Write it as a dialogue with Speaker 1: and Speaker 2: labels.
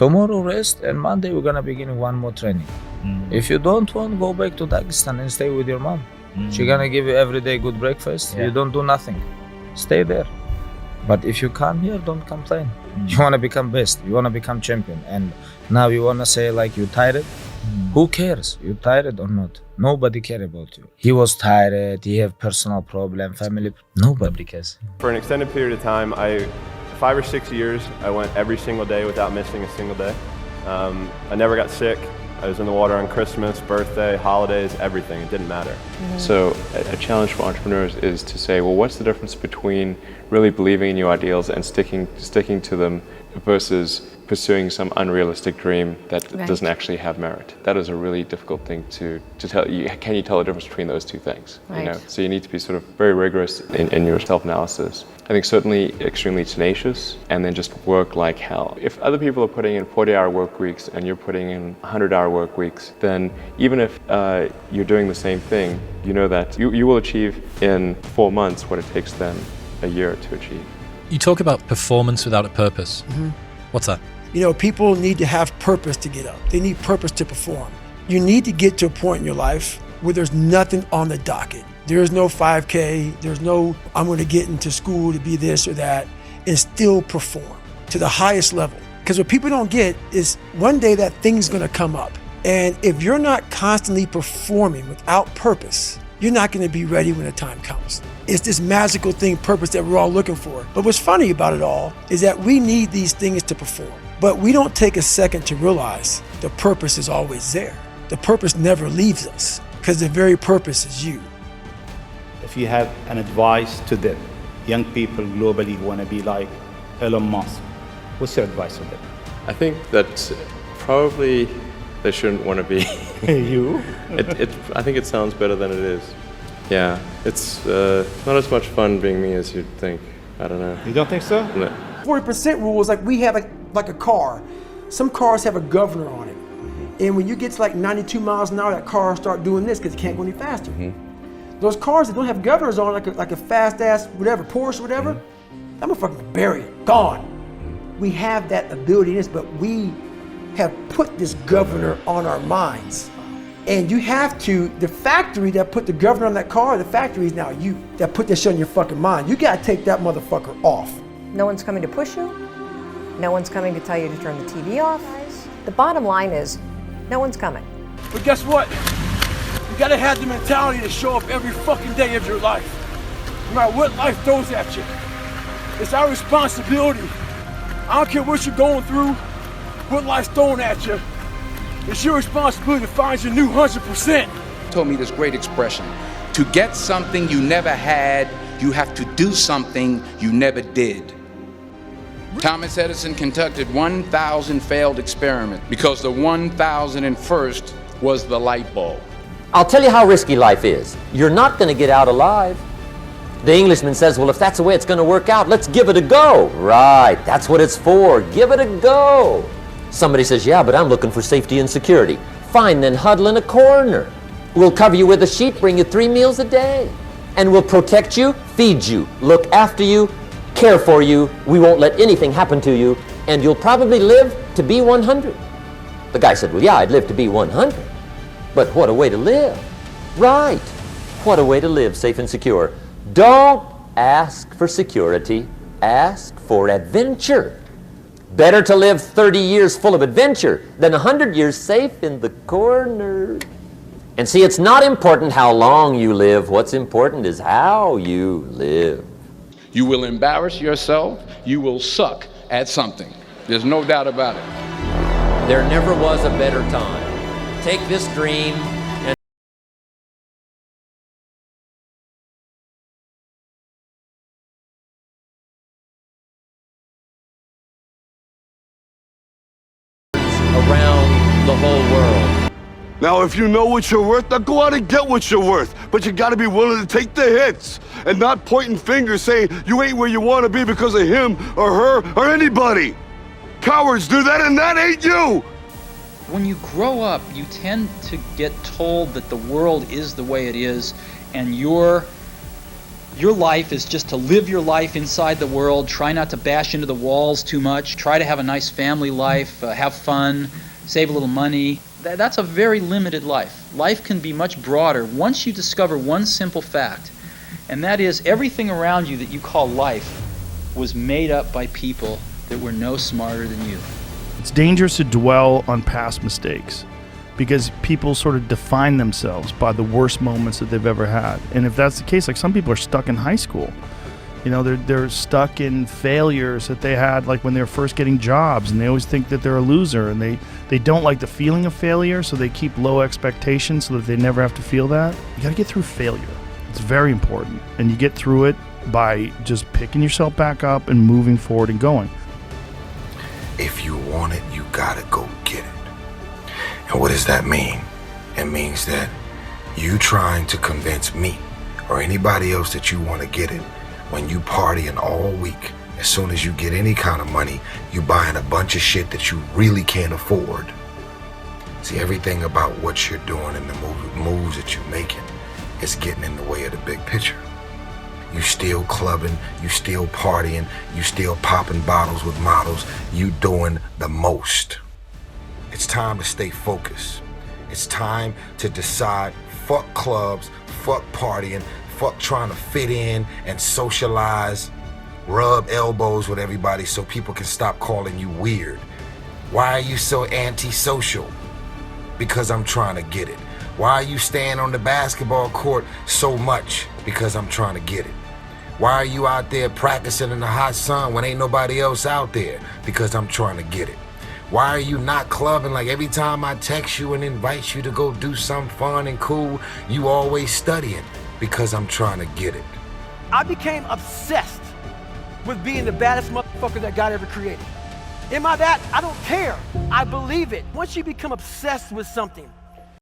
Speaker 1: Tomorrow rest, and Monday we're gonna begin one more training. If you don't want, go back to Dagestan and stay with your mom. She's gonna give you every day good breakfast. You don't do nothing. Stay there. But if you come here, don't complain. You wanna become best. You wanna become champion. And now you wanna say like you tired? Who cares? You tired or not? Nobody care about you. He was tired. He have personal problem, family. Nobody cares.
Speaker 2: For an extended period of time, 5 or 6 years, I went every single day without missing a single day. I never got sick. I was in the water on Christmas, birthday, holidays, everything. It didn't matter.
Speaker 3: So a challenge for entrepreneurs is to say, well, what's the difference between really believing in your ideals and sticking to them versus pursuing some unrealistic dream that doesn't actually have merit? That is a really difficult thing to tell. Can you tell the difference between those two things? You know? So you need to be sort of very rigorous in your self-analysis. I think certainly extremely tenacious, and then just work like hell. If other people are putting in 40-hour work weeks and you're putting in 100-hour work weeks, then even if you're doing the same thing, you know that you will achieve in 4 months what it takes them a year to achieve.
Speaker 4: You talk about performance without a purpose. What's that?
Speaker 5: You know, people need to have purpose to get up. They need purpose to perform. You need to get to a point in your life where there's nothing on the docket. There's no 5K, there's no, I'm gonna get into school to be this or that, and still perform to the highest level. Because what people don't get is one day that thing's gonna come up. And if you're not constantly performing without purpose, you're not gonna be ready when the time comes. It's this magical thing, purpose, that we're all looking for. But what's funny about it all is that we need these things to perform. But we don't take a second to realize the purpose is always there. The purpose never leaves us, because the very purpose is you.
Speaker 6: If you have an advice to them, young people globally who want to be like Elon Musk, what's your advice to them?
Speaker 3: I think that probably they shouldn't want to be.
Speaker 6: You?
Speaker 3: I think it sounds better than it is. Yeah, it's not as much fun being me as you'd think. I don't know.
Speaker 6: You don't think so?
Speaker 3: No.
Speaker 5: 40% rule is like we have like a car. Some cars have a governor on it. And when you get to like 92 miles an hour, that car start doing this because it can't go any faster. Those cars that don't have governors on, like a fast ass, whatever, Porsche, whatever, that motherfucker bury it, gone. We have that ability in this, but we have put this governor on our minds. And you have to, the factory that put the governor on that car, the factory is now you that put that shit in your fucking mind. You gotta take that motherfucker off.
Speaker 7: No one's coming to push you. No one's coming to tell you to turn the TV off. The bottom line is, no one's coming.
Speaker 5: But guess what? You gotta have the mentality to show up every fucking day of your life. No matter what life throws at you. It's our responsibility. I don't care what you're going through, what life's throwing at you. It's your responsibility to find your new 100%.
Speaker 8: Told me this great expression: to get something you never had, you have to do something you never did. Thomas Edison conducted 1,000 failed experiments because the 1,001st was the light bulb.
Speaker 9: I'll tell you how risky life is. You're not going to get out alive. The Englishman says, well, if that's the way it's going to work out, let's give it a go. Right, that's what it's for. Give it a go. Somebody says, yeah, but I'm looking for safety and security. Fine, then huddle in a corner. We'll cover you with a sheet, bring you 3 meals a day. And we'll protect you, feed you, look after you, care for you. We won't let anything happen to you. And you'll probably live to be 100. The guy said, well, yeah, I'd live to be 100. But what a way to live. Right. What a way to live, safe and secure. Don't ask for security. Ask for adventure. Better to live 30 years full of adventure than 100 years safe in the corner. And see, it's not important how long you live. What's important is how you live.
Speaker 8: You will embarrass yourself. You will suck at something. There's no doubt about it.
Speaker 9: There never was a better time. Take this dream and around the whole world.
Speaker 10: Now, if you know what you're worth, now go out and get what you're worth. But you gotta be willing to take the hits and not pointing fingers saying you ain't where you wanna be because of him or her or anybody. Cowards do that, and that ain't you.
Speaker 11: When you grow up, you tend to get told that the world is the way it is, and your Your life is just to live your life inside the world, try not to bash into the walls too much, try to have a nice family life, have fun, save a little money. That's a very limited life. Life can be much broader once you discover one simple fact, and that is everything around you that you call life was made up by people that were no smarter than you.
Speaker 12: It's dangerous to dwell on past mistakes because people sort of define themselves by the worst moments that they've ever had. And if that's the case, like some people are stuck in high school. You know, they're stuck in failures that they had like when they were first getting jobs, and they always think that they're a loser, and they don't like the feeling of failure, so they keep low expectations so that they never have to feel that. You gotta get through failure. It's very important. And you get through it by just picking yourself back up and moving forward and going.
Speaker 13: If you want it, you gotta go get it. And what does that mean? It means that you trying to convince me or anybody else that you want to get it when you partying all week, as soon as you get any kind of money, you buying a bunch of shit that you really can't afford. See, everything about what you're doing and the moves that you're making is getting in the way of the big picture. You still clubbing, you still partying, you still popping bottles with models, you doing the most. It's time to stay focused. It's time to decide, fuck clubs, fuck partying, fuck trying to fit in and socialize, rub elbows with everybody so people can stop calling you weird. Why are you so antisocial? Because I'm trying to get it. Why are you staying on the basketball court so much? Because I'm trying to get it. Why are you out there practicing in the hot sun when ain't nobody else out there? Because I'm trying to get it. Why are you not clubbing? Like every time I text you and invite you to go do something fun and cool, you always studying? Because I'm trying to get it.
Speaker 5: I became obsessed with being the baddest motherfucker that God ever created. Am I that? I don't care. I believe it. Once you become obsessed with something,